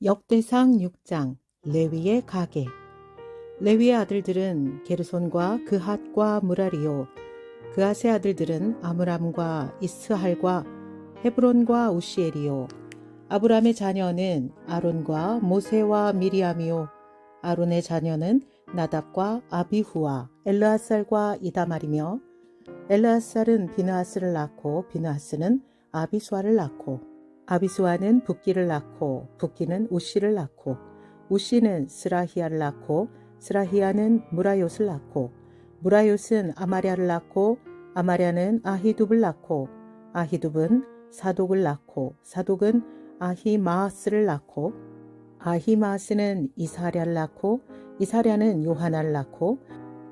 역대상 6장 레위의 가계. 레위의 아들들은 게르손과 그핫과 무라리요. 그핫의 아들들은 아므람과 이스할과 헤브론과 우시엘이요. 아브람의 자녀는 아론과 모세와 미리암이요. 아론의 자녀는 나답과 아비후와 엘르아살과 이다말이며 엘르아살은 비느하스를 낳고 비느하스는 아비수아를 낳고 아비수아는 붓기를 낳고 붓기는 우시를 낳고 우시는 스라히야를 낳고 스라히야는 무라요스를 낳고 무라요스는 아마랴를 낳고 아마랴는 아히둡을 낳고 아히둡은 사독을 낳고 사독은 아히마아스를 낳고 아히마아스는 이사랴를 낳고 이사랴는 요하나를 낳고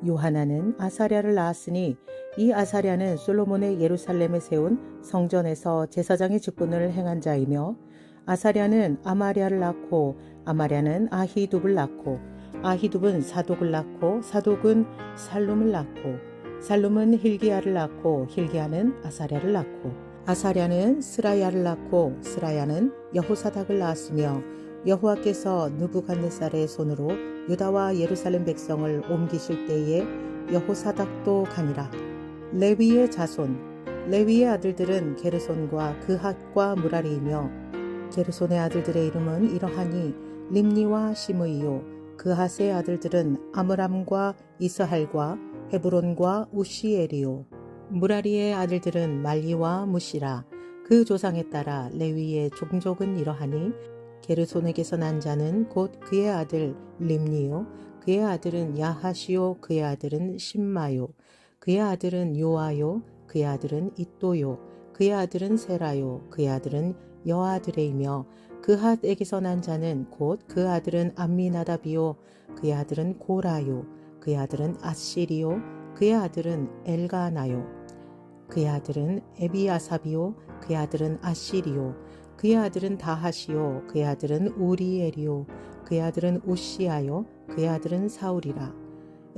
요하나는 아사랴를 낳았으니 이 아사랴는 솔로몬의 예루살렘에 세운 성전에서 제사장의 직분을 행한 자이며 아사랴는 아마랴를 낳고 아마랴는 아히둡을 낳고 아히둡은 사독을 낳고 사독은 살룸을 낳고 살룸은 힐기야를 낳고 힐기야는 아사랴를 낳고 아사랴는 스라야를 낳고 스라야는 여호사닥을 낳았으며 여호와께서 느부갓네살의 손으로 유다와 예루살렘 백성을 옮기실 때에 여호사닥도 가니라. 레위의 자손. 레위의 아들들은 게르손과 그핫과 무라리이며 게르손의 아들들의 이름은 이러하니 림니와 시므이요. 그핫의 아들들은 아므람과 이스할과 헤브론과 우시엘이요. 무라리의 아들들은 말리와 무시라. 그 조상에 따라 레위의 종족은 이러하니 게르손에게서 난 자는 곧 그의 아들 림니요. 그의 아들은 야하시요. 그의 아들은 심마요. 그의 아들은 요아요. 그의 아들은 이또요. 그의 아들은 세라요. 그의 아들은 여아드레이며 그핫에게서 난 자는 곧 그 아들은 암미나답이요. 그의 아들은 고라요. 그의 아들은 아시리요. 그의 아들은 엘가나요. 그의 아들은 에비아삽이요. 그의 아들은 아시리요. 그의 아들은 다하시요. 그의 아들은 우리엘이요. 그의 아들은 우시아요. 그의 아들은 사울이라.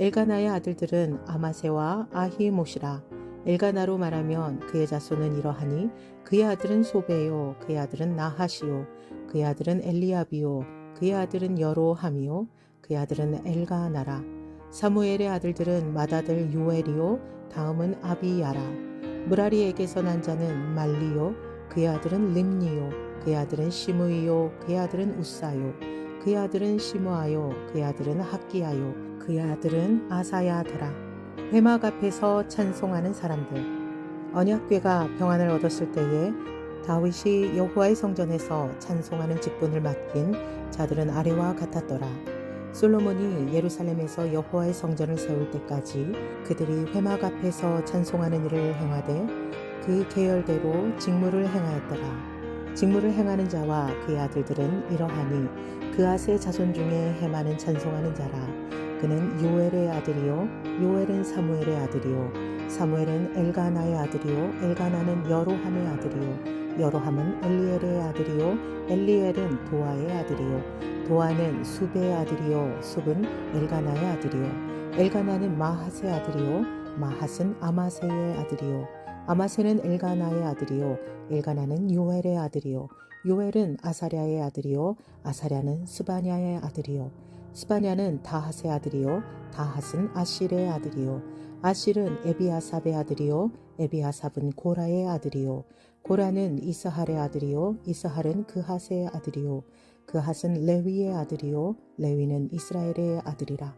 엘가나의 아들들은 아마세와 아히모시라. 엘가나로 말하면 그의 자손은 이러하니 그의 아들은 소베요. 그의 아들은 나하시요. 그의 아들은 엘리압이요. 그의 아들은 여로함이요. 그의 아들은 엘가나라. 사무엘의 아들들은 맏아들 요엘이요. 다음은 아비야라. 무라리에게서 난 자는 말리요. 그의 아들은 림니요. 그의 아들은 시므이요. 그의 아들은 우사요. 그의 아들은 시므아요. 그의 아들은 학기야요. 그의 아들은 아사야더라. 회막 앞에서 찬송하는 사람들. 언약궤가 평안을 얻었을 때에 다윗이 여호와의 성전에서 찬송하는 직분을 맡긴 자들은 아래와 같았더라. 솔로몬이 예루살렘에서 여호와의 성전을 세울 때까지 그들이 회막 앞에서 찬송하는 일을 행하되 그 계열대로 직무를 행하였더라. 직무를 행하는 자와 그의 아들들은 이러하니 그앗의 자손 중에 헤마는 찬송하는 자라. 그는 요엘의 아들이요 요엘은 사무엘의 아들이요 사무엘은 엘가나의 아들이요 엘가나는 여로함의 아들이요 여로함은 엘리엘의 아들이요 엘리엘은 도아의 아들이요 도아는 숲의 아들이요 숲은 엘가나의 아들이요 엘가나는 마핫의 아들이요 마핫은 아마세의 아들이요 아마세는 엘가나의 아들이요 엘가나는 요엘의 아들이요 요엘은 아사랴의 아들이요 아사랴는 스바냐의 아들이요 스바냐는 다핫의 아들이요 다핫은 아실의 아들이요 아실은 에비아삽의 아들이요 에비아삽은 고라의 아들이요 고라는 이스할의 아들이요 이스할은 그핫의 아들이요 그핫은 레위의 아들이요 레위는 이스라엘의 아들이라.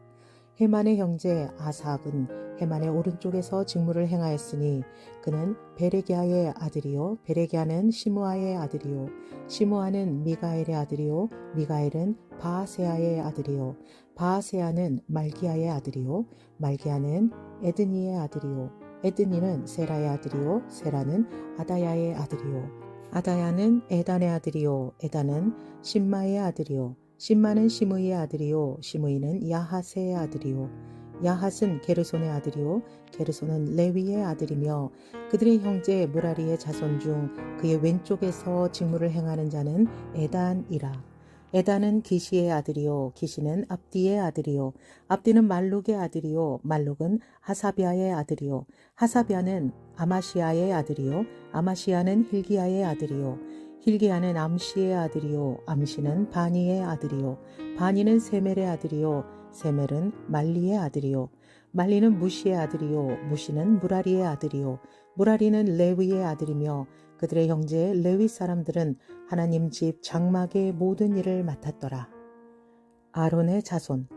헤만의 형제 아삽은 헤만의 오른쪽에서 직무를 행하였으니 그는 베레기야의 아들이요 베레기야는 시므아의 아들이요 시므아는 미가엘의 아들이요 미가엘은 바아세아의 아들이요 바아세아는 말기야의 아들이요 말기야는 에드니의 아들이요 에드니는 세라의 아들이요 세라는 아다야의 아들이요 아다야는 에단의 아들이요 에단은 심마의 아들이요 심마는 시므이의 아들이요 시므이는 야핫의 아들이요 야핫은 게르손의 아들이요 게르손은 레위의 아들이며 그들의 형제 무라리의 자손 중 그의 왼쪽에서 직무를 행하는 자는 에단이라. 에단은 기시의 아들이요 기시는 압디의 아들이요 압디는 말룩의 아들이요 말룩은 하사비아의 아들이요 하사비아는 아마시아의 아들이요 아마시아는 힐기야의 아들이요 hil기야는 암시의 아들이요 암시는 바니의 아들이요 바니는 세멜의 아들이요 세멜은 말리의 아들이요 말리는 무시의 아들이요 무시는 무라리의 아들이요 무라리는 레위의 아들이며 그들의 형제 레위 사람들은 하나님 집 장막의 모든 일을 맡았더라. 아론의 자손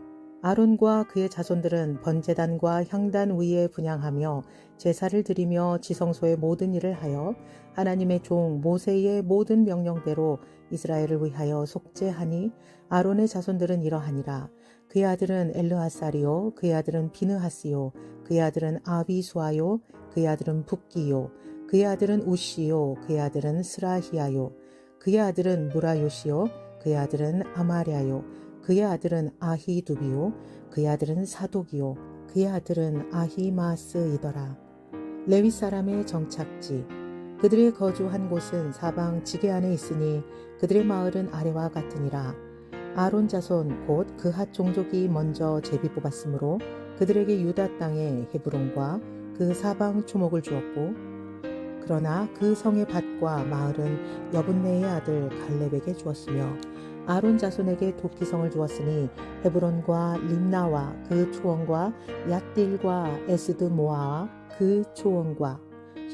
아론과 그의 자손들은 번제단과 향단 위에 분향하며 제사를 드리며 지성소의 모든 일을 하여 하나님의 종 모세의 모든 명령대로 이스라엘을 위하여 속죄하니 아론의 자손들은 이러하니라. 그의 아들은 엘르하살이요 그의 아들은 비느하스요 그의 아들은 아비수아요 그의 아들은 붓기요 그의 아들은 우시요 그의 아들은 스라히야요 그의 아들은 무라요시요 그의 아들은 아마랴요 그의 아들은 아히두비요 그의 아들은 사독이요 그의 아들은 아히마스이더라. 레위 사람의 정착지 그들의 거주한 곳은 사방 지게 안에 있으니 그들의 마을은 아래와 같으니라. 아론 자손 곧 그핫 종족이 먼저 제비 뽑았으므로 그들에게 유다 땅에 헤브론과 그 사방 초목을 주었고 그러나 그 성의 밭과 마을은 여분네의 아들 갈렙에게 주었으며 아론 자손에게 도끼성을 주었으니 헤브론과 림나와 그 초원과 얏딜과 에스드모아와 그 초원과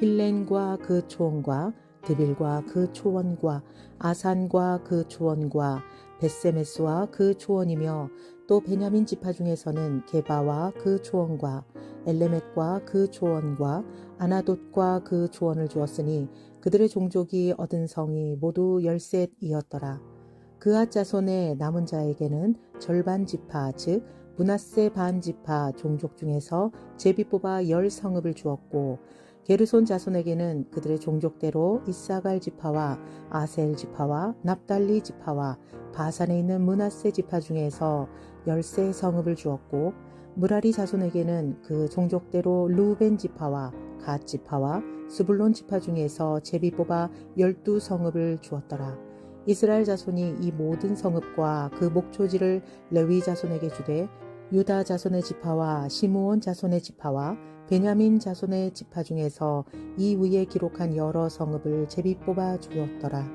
힐렌과 그 초원과 드빌과 그 초원과 아산과 그 초원과 벳세메스와 그 초원이며 또 베냐민 지파 중에서는 게바와 그 초원과 엘레멧과 그 초원과 아나돗과 그 초원을 주었으니 그들의 종족이 얻은 성이 모두 13이었더라. 그앗 자손의 남은 자에게는 절반 지파 즉 므낫세 반 지파 종족 중에서 제비 뽑아 10성읍을 주었고 게르손 자손에게는 그들의 종족대로 이사갈 지파와 아셀 지파와 납달리 지파와 바산에 있는 므낫세 지파 중에서 13성읍을 주었고 무라리 자손에게는 그 종족대로 루벤 지파와 갓 지파와 스불론 지파 중에서 제비 뽑아 12성읍을 주었더라. 이스라엘 자손이 이 모든 성읍과 그 목초지를 레위 자손에게 주되 유다 자손의 지파와 시므온 자손의 지파와 베냐민 자손의 지파 중에서 이 위에 기록한 여러 성읍을 제비 뽑아 주었더라.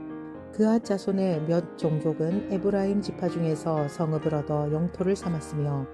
그앗 자손의 몇 종족은 에브라임 지파 중에서 성읍을 얻어 영토를 삼았으며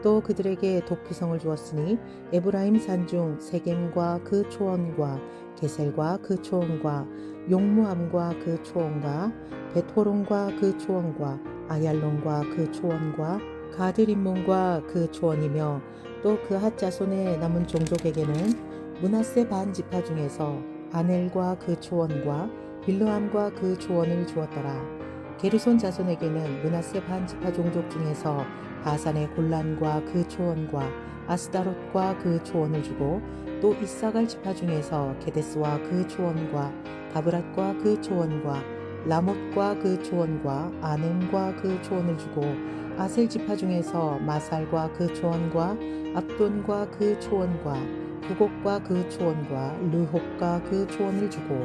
또 그들에게 도피성을 주었으니 에브라임 산중 세겜과 그 초원과 게셀과 그 초원과 용무암과 그 초원과 베토론과 그 초원과 아얄론과 그 초원과 가드림몬과 그 초원이며 또 그핫 자손의 남은 종족에게는 므낫세 반 지파 중에서 아넬과 그 초원과 빌르함과 그 초원을 주었더라. 게르손 자손에게는 므낫세 반 지파 종족 중에서 바산의 골란과 그 초원과 아스다롯과 그 초원을 주고 또 이사갈 지파 중에서 게데스와 그 초원과 다브랏과 그 초원과 라못과 그 초원과 아넴과 그 초원을 주고 아셀 지파 중에서 마살과 그 초원과 압돈과 그 초원과 부곡과 그 초원과 르홉과 그 초원을 주고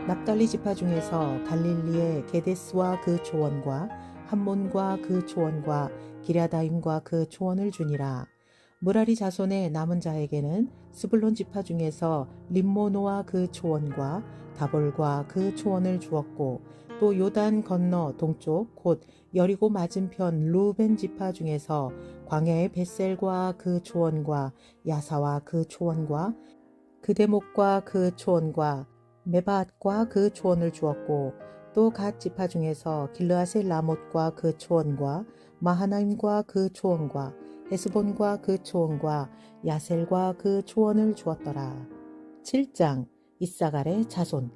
납달리 지파 중에서 갈릴리의 게데스와 그 초원과 함몬과 그 초원과 기랴다임과 그 초원을 주니라. 무라리 자손의 남은 자에게는 스불론 지파 중에서 림모노와 그 초원과 다볼과 그 초원을 주었고 또 요단 건너 동쪽 곧 여리고 맞은편 루벤 지파 중에서 광야의 벳셀과 그 초원과 야사와 그 초원과 그대목과 그 초원과 메바앗과 그 초원을 주었고 또 갓 지파 중에서 길르앗의 라못과 그 초원과 마하나임과 그 초원과 헤스본과 그 초원과 야셀과 그 초원을 주었더라. 7장 이사갈의 자손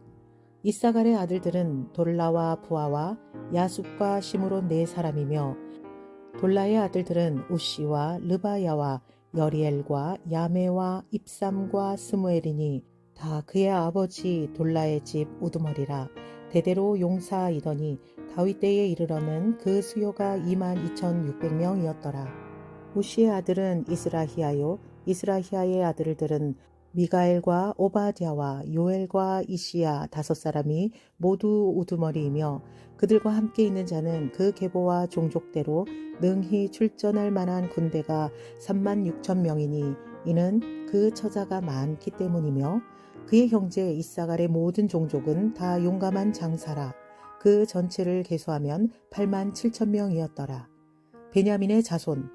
이사갈의 아들들은 돌라와 부아와 야숲과 시므론 4사람이며 돌라의 아들들은 우시와 르바야와 여리엘과 야메와 입삼과 스무엘이니 다 그의 아버지 돌라의 집 우두머리라. 대대로 용사이더니 다윗 때에 이르러는 그 수요가 22,600명이었더라. 우시의 아들은 이스라히야요 이스라히야의 아들들은 미가엘과 오바댜와 요엘과 이시야 5사람이 모두 우두머리이며 그들과 함께 있는 자는 그 계보와 종족대로 능히 출전할 만한 군대가 36,000명이니 이는 그 처자가 많기 때문이며 그의 형제 이사갈의 모든 종족은 다 용감한 장사라. 그 전체를 계수하면 8만 7천 명이었더라. 베냐민의 자손.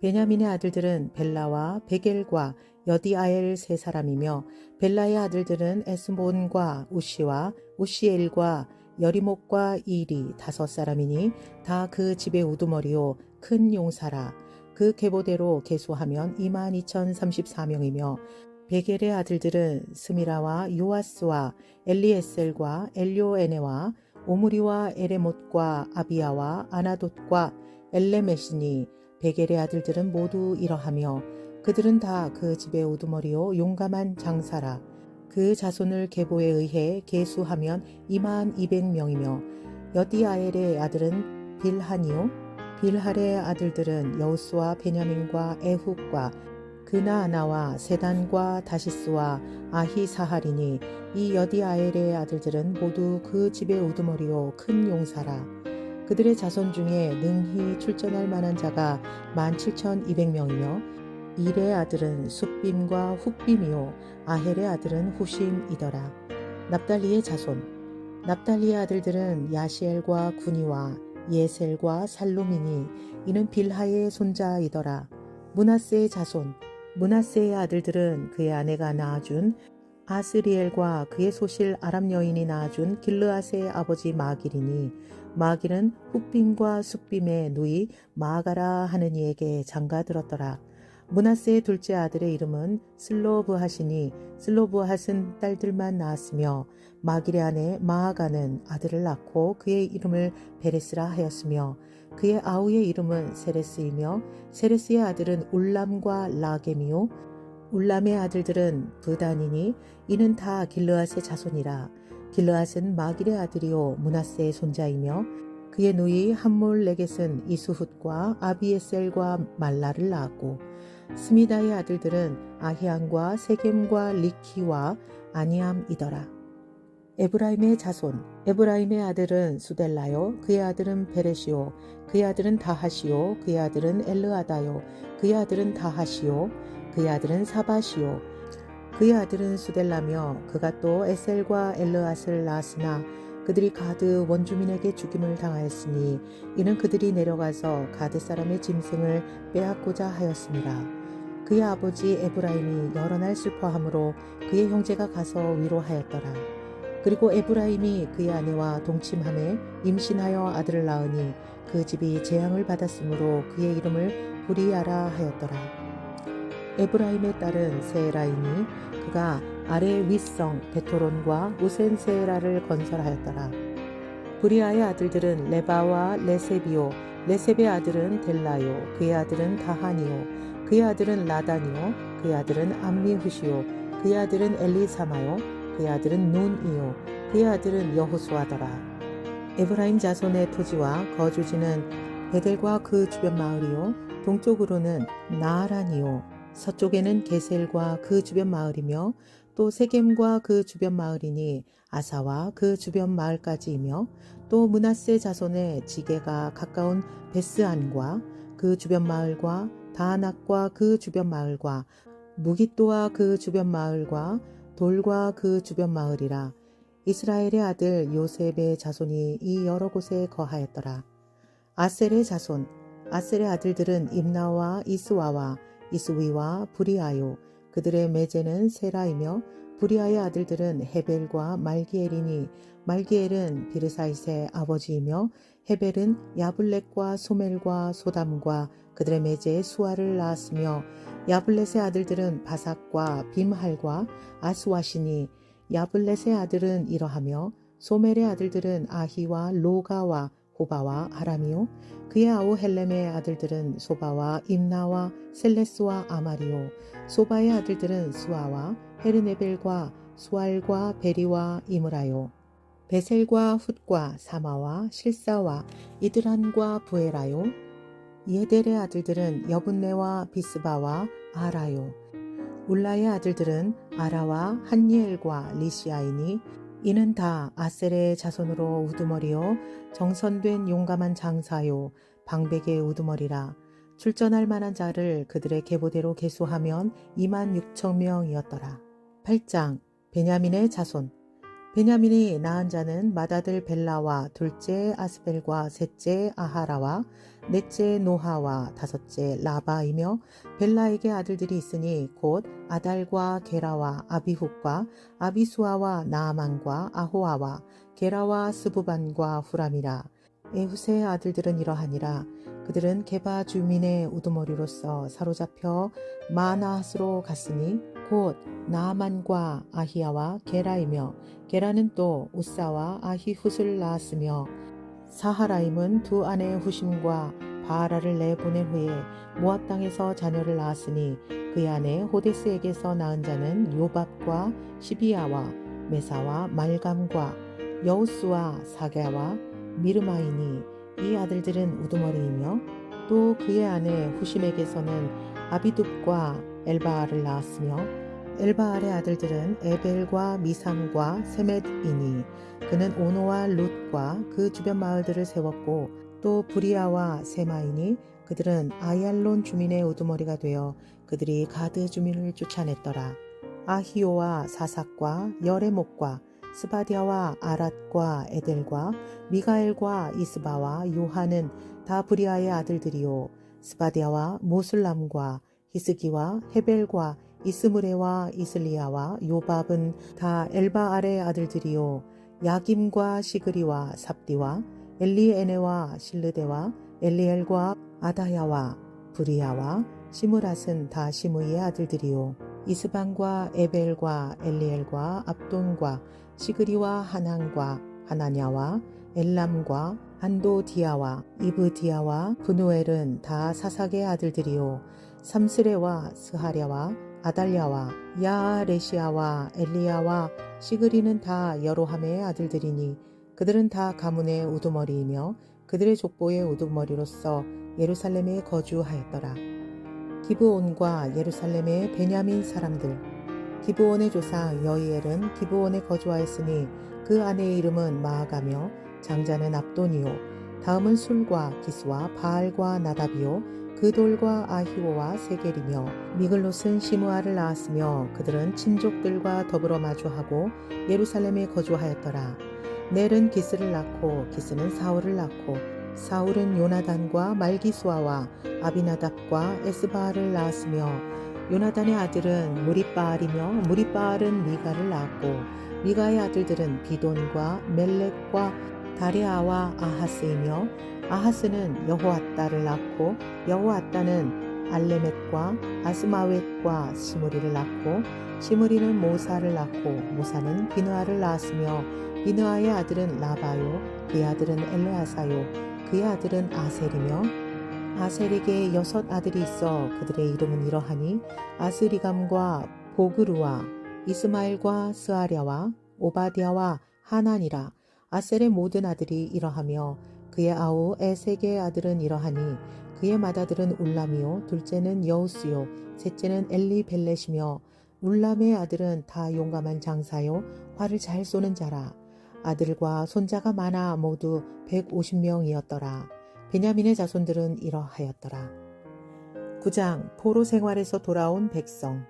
베냐민의 아들들은 벨라와 베겔과 여디아엘 세 사람이며 벨라의 아들들은 에스본과 우시와 우시엘과 여리목과 일이 다섯 사람이니 다 그 집의 우두머리요 큰 용사라. 그 계보대로 계수하면 22,034명이며 베겔의 아들들은 스미라와 요아스와 엘리에셀과 엘료에네와 오므리와 에레못과 아비야와 아나돗과 엘레메시니 베겔의 아들들은 모두 이러하며 그들은 다 그 집의 우두머리요 용감한 장사라. 그 자손을 계보에 의해 계수하면 22,200명이며 여디아엘의 아들은 빌하니요 빌할의 아들들은 여우스와 베냐민과 에훗과 그나아나와 세단과 다시스와 아히사할이니 이 여디아엘의 아들들은 모두 그 집의 우두머리요 큰 용사라. 그들의 자손 중에 능히 출전할 만한 자가 17,200명이며 일의 아들은 숫빔과 훗빔이요 아헬의 아들은 후심이더라. 납달리의 자손. 납달리의 아들들은 야시엘과 구니와 예셀과 살루미니 이는 빌하의 손자이더라. 므낫세의 자손. 므낫세의 아들들은 그의 아내가 낳아준 아스리엘과 그의 소실 아람 여인이 낳아준 길르앗의 아버지 마길이니 마길은 훗빔과 숫빔의 누이 마가라 하는 이에게 장가들었더라. 므낫세의 둘째 아들의 이름은 슬로브핫이니 슬로브핫은 딸들만 낳았으며 마길의 아내 마아가는 아들을 낳고 그의 이름을 베레스라 하였으며 그의 아우의 이름은 세레스이며 세레스의 아들은 울람과 라겜이요 울람의 아들들은 브단이니 이는 다 길르앗의 자손이라. 길르앗은 마길의 아들이요 므낫세의 손자이며 그의 누이 함몰레겟은 이수훗과 아비에셀과 말라를 낳았고 스미다의 아들들은 아히안과 세겜과 리키와 아니암이더라. 에브라임의 자손. 에브라임의 아들은 수델라요 그의 아들은 베레시요 그의 아들은 다하시요 그의 아들은 엘르아다요 그의 아들은 다하시요 그의 아들은 사바시요 그의 아들은 수델라며 그가 또 에셀과 엘르앗을 낳았으나 그들이 가드 원주민에게 죽임을 당하였으니 이는 그들이 내려가서 가드 사람의 짐승을 빼앗고자 하였습니다. 그의 아버지 에브라임이 여러 날 슬퍼하므로 그의 형제가 가서 위로하였더라. 그리고 에브라임이 그의 아내와 동침함에 임신하여 아들을 낳으니 그 집이 재앙을 받았으므로 그의 이름을 부리아라 하였더라. 에브라임의 딸은 세라이니 그가 아래 윗성 베토론과 우센세라를 건설하였더라. 부리아의 아들들은 레바와 레세비요 레셉의 아들은 델라요 그의 아들은 다하니요 그의 아들은 라다니요 그의 아들은 암미후시요 그의 아들은 엘리사마요 그의 아들은 눈이요 그의 아들은 여호수아더라. 에브라임 자손의 토지와 거주지는 베델과 그 주변 마을이요 동쪽으로는 나아란이요 서쪽에는 게셀과 그 주변 마을이며 또 세겜과 그 주변 마을이니 아사와 그 주변 마을까지이며 또 므낫세 자손의 지게가 가까운 베스안과 그 주변 마을과 다낙과 그 주변 마을과 무깃도와 그 주변 마을과 돌과 그 주변 마을이라. 이스라엘의 아들 요셉의 자손이 이 여러 곳에 거하였더라. 아셀의 자손. 아셀의 아들들은 임나와 이스와와 이스위와 부리아요 그들의 매제는 세라이며 부리아의 아들들은 헤벨과 말기엘이니 말기엘은 비르사잇의 아버지이며 헤벨은 야블렛과 소멜과 소담과 그들의 매제 수아를 낳았으며 야블렛의 아들들은 바삭과 빔할과 아스와시니 야블렛의 아들은 이러하며 소멜의 아들들은 아히와 로가와 호바와 아람이요 그의 아우 헬렘의 아들들은 소바와 임나와 셀레스와 아마리요 소바의 아들들은 수아와 헤르네벨과 수알과 베리와 이므라요 베셀과 훗과 사마와 실사와 이드란과 부에라요 예델의 아들들은 여분네와 비스바와 아라요 울라의 아들들은 아라와 한니엘과 리시아이니 이는 다 아셀의 자손으로 우두머리요 정선된 용감한 장사요 방백의 우두머리라. 출전할 만한 자를 그들의 계보대로 계수하면 26,000명이었더라. 8장. 베냐민의 자손. 베냐민이 낳은 자는 맏아들 벨라와 둘째 아스벨과 셋째 아하라와 넷째 노하와 다섯째 라바이며 벨라에게 아들들이 있으니 곧 아달과 게라와 아비훗과 아비수아와 나아만과 아호아와 게라와 스부반과 후람이라. 에훗의 아들들은 이러하니라. 그들은 게바 주민의 우두머리로서 사로잡혀 마나핫으로 갔으니 곧 나아만과 아히야와 게라이며 게라는 또 우사와 아히훗을 낳았으며 사하라임은 두 아내 후심과 바하라를 내보낸 후에 모압 땅에서 자녀를 낳았으니 그의 아내 호데스에게서 낳은 자는 요밥과 시비야와 메사와 말감과 여우스와 사게와 미르마이니 이 아들들은 우두머리이며 또 그의 아내 후심에게서는 아비둡과 엘바알을 낳았으며 엘바알의 아들들은 에벨과 미삼과 세멧이니 그는 오노와 룻과 그 주변 마을들을 세웠고 또 부리아와 세마이니 그들은 아얄론 주민의 우두머리가 되어 그들이 가드 주민을 쫓아냈더라. 아히오와 사삭과 여레목과 스바디아와 아랏과 에델과 미가엘과 이스바와 요한은 다 부리아의 아들들이요 스바디아와 모술람과 히스기와 헤벨과 이스므레와 이슬리아와 요밥은 다 엘바알의 아들들이요 야김과 시그리와 삽디와 엘리에네와 실르데와 엘리엘과 아다야와 부리아와 시므랏은 다 시므이의 아들들이요 이스방과 에벨과 엘리엘과 압돈과 시그리와 하난과 하나냐와 엘람과 안도디아와 이브디아와 분우엘은 다 사삭의 아들들이요 삼스레와 스하랴와 아달랴와 야레시아와 엘리야와 시그리는 다 여로함의 아들들이니 그들은 다 가문의 우두머리이며 그들의 족보의 우두머리로서 예루살렘에 거주하였더라. 기브온과 예루살렘의 베냐민 사람들. 기브온의 조상 여이엘은 기브온에 거주하였으니 그 아내의 이름은 마아가며 장자는 압돈이요 다음은 술과 기스와 바알과 나답이요 그 돌과 아히오와 세겔이며 미글롯은 시므아를 낳았으며 그들은 친족들과 더불어 마주하고 예루살렘에 거주하였더라. 넬은 기스를 낳고 기스는 사울을 낳고 사울은 요나단과 말기수아와 아비나답과 에스바알을 낳았으며 요나단의 아들은 무리바알이며 무리바알은 미가를 낳았고 미가의 아들들은 비돈과 멜렉과 다레아와 아하스이며 아하스는 여호앗다를 낳고 여호앗다는 알레멧과 아스마웻과 시므리를 낳고 시므리는 모사를 낳고 모사는 비느아를 낳았으며 비느아의 아들은 라바요 그의 아들은 엘레아사요 그의 아들은 아셀이며 아셀에게 6 아들이 있어 그들의 이름은 이러하니 아스리감과 보그루와 이스마엘과 스아랴와 오바디아와 하난이라. 아셀의 모든 아들이 이러하며 그의 아우 에색의 아들은 이러하니 그의 맏아들은 울람이요 둘째는 여우스요 셋째는 엘리벨렛이며 울람의 아들은 다 용감한 장사요 활을 잘 쏘는 자라. 아들과 손자가 많아 모두 150명이었더라. 베냐민의 자손들은 이러하였더라. 9장 포로 생활에서 돌아온 백성.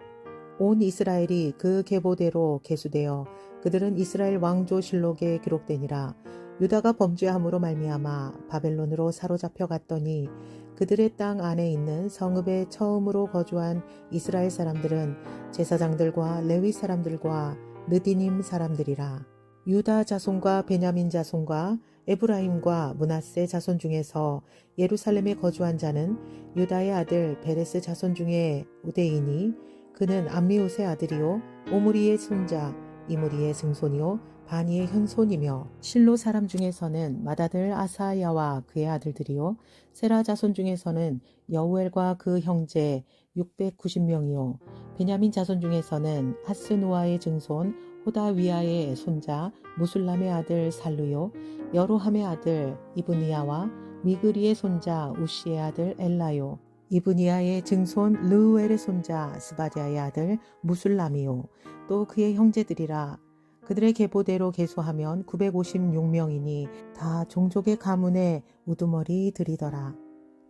온 이스라엘이 그 계보대로 계수되어 그들은 이스라엘 왕조 실록에 기록되니라. 유다가 범죄함으로 말미암아 바벨론으로 사로잡혀 갔더니 그들의 땅 안에 있는 성읍에 처음으로 거주한 이스라엘 사람들은 제사장들과 레위 사람들과 느디님 사람들이라. 유다 자손과 베냐민 자손과 에브라임과 므낫세 자손 중에서 예루살렘에 거주한 자는 유다의 아들 베레스 자손 중에 우데이니 그는 암미옷의 아들이요 오므리의 손자 이므리의 증손이요 바니의 현손이며 실로 사람 중에서는 맏아들 아사야와 그의 아들들이요 세라 자손 중에서는 여우엘과 그 형제 690명이요 베냐민 자손 중에서는 하스누아의 증손 호다위아의 손자 무술람의 아들 살루요 여로함의 아들 이브니야와 미그리의 손자 우시의 아들 엘라요 이브니야의 증손 르우엘의 손자 스바디아의 아들 무술람이요 또 그의 형제들이라. 그들의 계보대로 계수하면 956명이니 다 종족의 가문의 우두머리들이더라.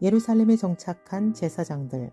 예루살렘에 정착한 제사장들.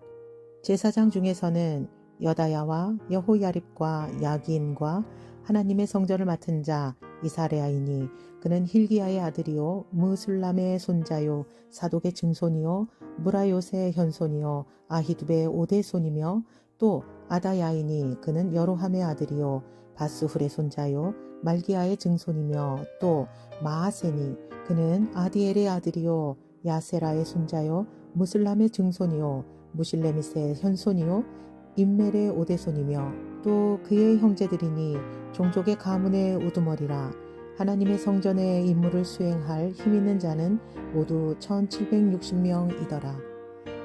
제사장 중에서는 여다야와 여호야립과 야긴과 하나님의 성전을 맡은 자 이사랴이니 그는 힐기야의 아들이요 무술람의 손자요 사독의 증손이요 무라요의 현손이요 아히두베의 오대손이며 또 아다야이니 그는 여로함의 아들이요 바스훌의 손자요 말기야의 증손이며 또 마아세니 그는 아디엘의 아들이요 야세라의 손자요 무슬람의 증손이요 무실레미스의 현손이요 임멜의 오대손이며 또 그의 형제들이니 종족의 가문의 우두머리라. 하나님의 성전의 임무를 수행할 힘있는 자는 모두 1760명이더라.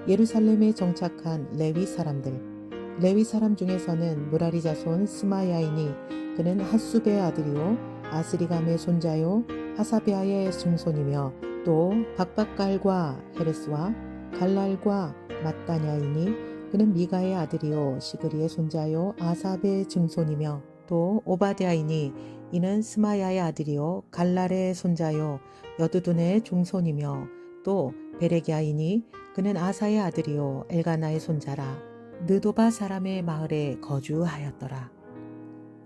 예루살렘에 정착한 레위 사람들. 레위 사람 중에서는 무라리 자손 스마야이니 그는 핫수베의 아들이요 아스리감의 손자요 하사베아의 증손이며 또 박박갈과 헤레스와 갈랄과 mat다냐이니 그는 미가의 아들이요 시그리의 손자요 아삽의 증손이며 또 오바댜이니 이는 스마야의 아들이요 갈랄의 손자요 여두둔의 종손이며 또 베레기야이니 그는 아사의 아들이요 엘가나의 손자라. 느도바 사람의 마을에 거주하였더라.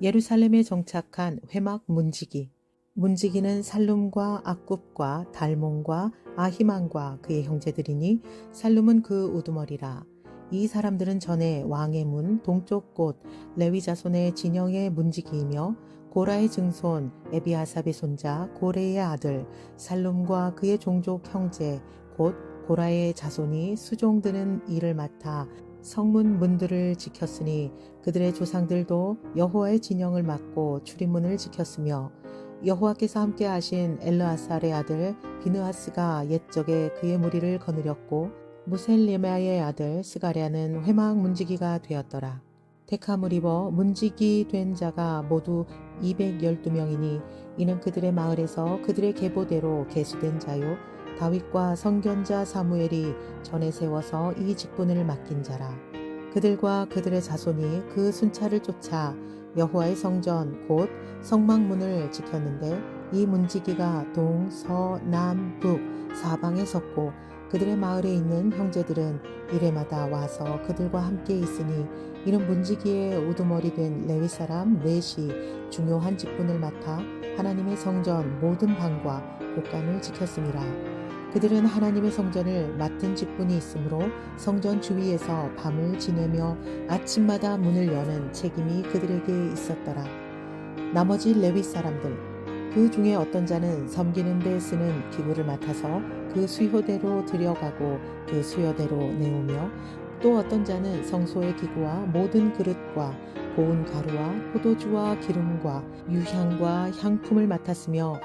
예루살렘에 정착한 회막 문지기. 문지기는 살룸과 악굽과 달몬과 아히만과 그의 형제들이니 살룸은 그 우두머리라. 이 사람들은 전에 왕의 문 동쪽 곳 레위 자손의 진영의 문지기이며 고라의 증손 에비아삽의 손자 고레의 아들 살룸과 그의 종족 형제 곧 고라의 자손이 수종드는 일을 맡아 성문 문들을 지켰으니 그들의 조상들도 여호와의 진영을 맡고 출입문을 지켰으며 여호와께서 함께 하신 엘르아살의 아들 비느하스가 옛적에 그의 무리를 거느렸고 무셀레마의 아들 스가랴는 회막 문지기가 되었더라. 택함을 입어 문지기 된 자가 모두 212명이니 이는 그들의 마을에서 그들의 계보대로 계수된 자요 다윗과 선견자 사무엘이 전에 세워서 이 직분을 맡긴 자라. 그들과 그들의 자손이 그 순찰을 쫓아 여호와의 성전 곧 성막문을 지켰는데 이 문지기가 동, 서, 남, 북 사방에 섰고 그들의 마을에 있는 형제들은 이래마다 와서 그들과 함께 있으니 이는 문지기의 우두머리 된 레위 사람 넷이 중요한 직분을 맡아 하나님의 성전 모든 방과 곳간을 지켰습니다. 그들은 하나님의 성전을 맡은 직분이 있으므로 성전 주위에서 밤을 지내며 아침마다 문을 여는 책임이 그들에게 있었더라. 나머지 레위 사람들 그 중에 어떤 자는 섬기는 데 쓰는 기구를 맡아서 그 수요대로 들여가고 그 수요대로 내오며 또 어떤 자는 성소의 기구와 모든 그릇과 고운 가루와 포도주와 기름과 유향과 향품을 맡았으며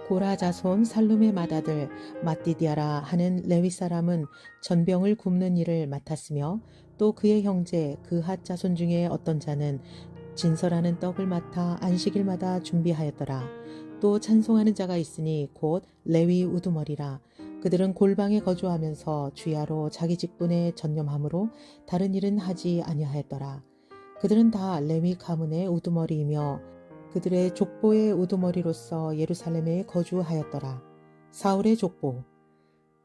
고라 자손 살룸의 맏아들 mat디디아라 하는 레위 사람은 전병을 굽는 일을 맡았으며 또 그의 형제 그핫 자손 중에 어떤 자는 진설하는 떡을 맡아 안식일마다 준비하였더라. 또 찬송하는 자가 있으니 곧 레위 우두머리라. 그들은 골방에 거주하면서 주야로 자기 직분에 전념하므로 다른 일은 하지 아니하였더라. 그들은 다 레위 가문의 우두머리이며 그들의 족보의 우두머리로서 예루살렘에 거주하였더라. 사울의 족보.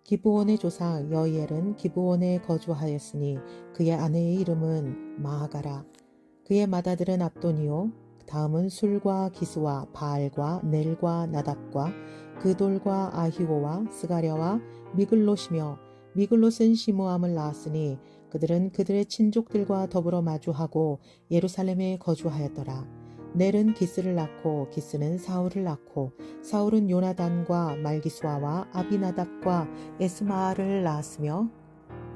기브온의 조상 여이엘은 기브온에 거주하였으니 그의 아내의 이름은 마아가라. 그의 맏아들은 압돈이요 다음은 술과 기스와 바알과 넬과 나답과 그돌과 아히고와 스가랴와 미글롯이며 미글롯은 시므암을 낳았으니 그들은 그들의 친족들과 더불어 마주하고 예루살렘에 거주하였더라. 넬은 기스를 낳고 기스는 사울을 낳고 사울은 요나단과 말기수아와 아비나답과 에스마아를 낳았으며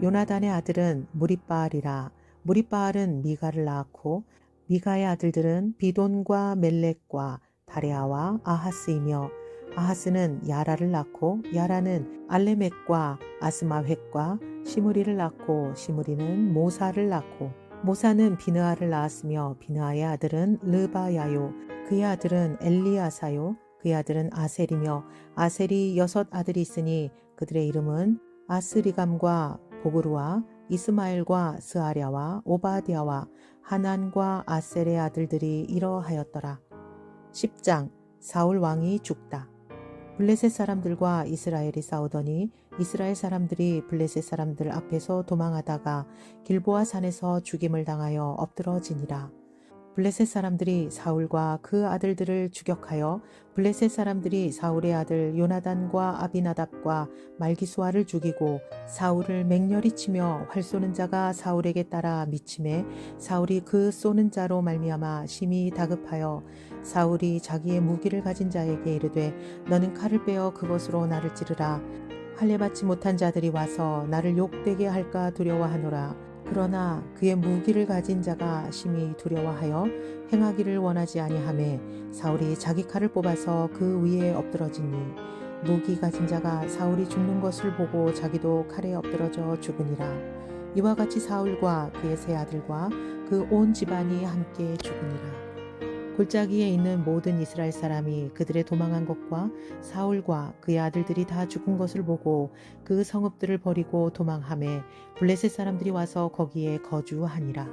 요나단의 아들은 무리바알이라. 무리바알은 미가를 낳았고 미가의 아들들은 비돈과 멜렉과 다레아와 아하스이며 아하스는 야라를 낳고 야라는 알레멕과 아스마획과 시므리를 낳고 시므리는 모사를 낳고 모사는 비느하를 낳았으며 비느하의 아들은 르바야요 그의 아들은 엘리아사요 그의 아들은 아셀이며 아셀이 6 아들이 있으니 그들의 이름은 아스리감과 보그루와 이스마엘과 스아랴와 오바댜와 하난과 아셀의 아들들이 이러하였더라. 10장 사울 왕이 죽다. 블레셋 사람들과 이스라엘이 싸우더니 이스라엘 사람들이 블레셋 사람들 앞에서 도망하다가 길보아 산에서 죽임을 당하여 엎드러지니라. 블레셋 사람들이 사울과 그 아들들을 추격하여 블레셋 사람들이 사울의 아들 요나단과 아비나답과 말기수아를 죽이고 사울을 맹렬히 치며 활 쏘는 자가 사울에게 따라 미침해 사울이 그 쏘는 자로 말미암아 심히 다급하여 사울이 자기의 무기를 가진 자에게 이르되 너는 칼을 빼어 그것으로 나를 찌르라. 할례 받지 못한 자들이 와서 나를 욕되게 할까 두려워하노라. 그러나 그의 무기를 가진 자가 심히 두려워하여 행하기를 원하지 아니하매 사울이 자기 칼을 뽑아서 그 위에 엎드러지니 무기 가진 자가 사울이 죽는 것을 보고 자기도 칼에 엎드러져 죽으니라. 이와 같이 사울과 그의 세 아들과 그 온 집안이 함께 죽으니라. 골짜기에 있는 모든 이스라엘 사람이 그들의 도망한 것과 사울과 그의 아들들이 다 죽은 것을 보고 그 성읍들을 버리고 도망하매 블레셋 사람들이 와서 거기에 거주하니라.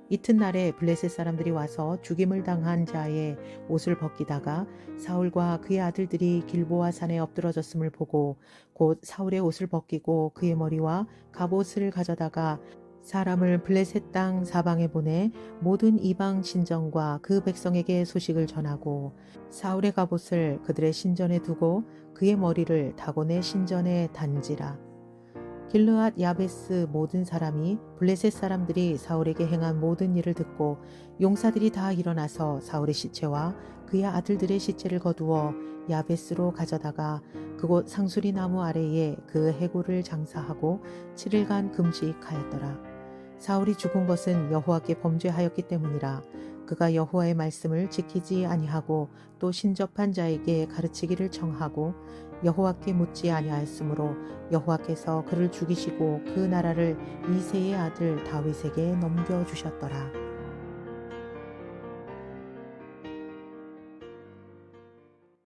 이튿날에 블레셋 사람들이 와서 죽임을 당한 자의 옷을 벗기다가 사울과 그의 아들들이 길보아 산에 엎드러졌음을 보고 곧 사울의 옷을 벗기고 그의 머리와 갑옷을 가져다가 사람을 블레셋 땅 사방에 보내 모든 이방 신전과 그 백성에게 소식을 전하고 사울의 갑옷을 그들의 신전에 두고 그의 머리를 다곤의 신전에 단지라. 길르앗 야베스 모든 사람이 블레셋 사람들이 사울에게 행한 모든 일을 듣고 용사들이 다 일어나서 사울의 시체와 그의 아들들의 시체를 거두어 야베스로 가져다가 그곳 상수리 나무 아래에 그 해골을 장사하고 7일간 금식하였더라. 사울이 죽은 것은 여호와께 범죄하였기 때문이라. 그가 여호와의 말씀을 지키지 아니하고 또 신접한 자에게 가르치기를 청하고 여호와께 묻지 아니하였으므로 여호와께서 그를 죽이시고 그 나라를 이새의 아들 다윗에게 넘겨주셨더라.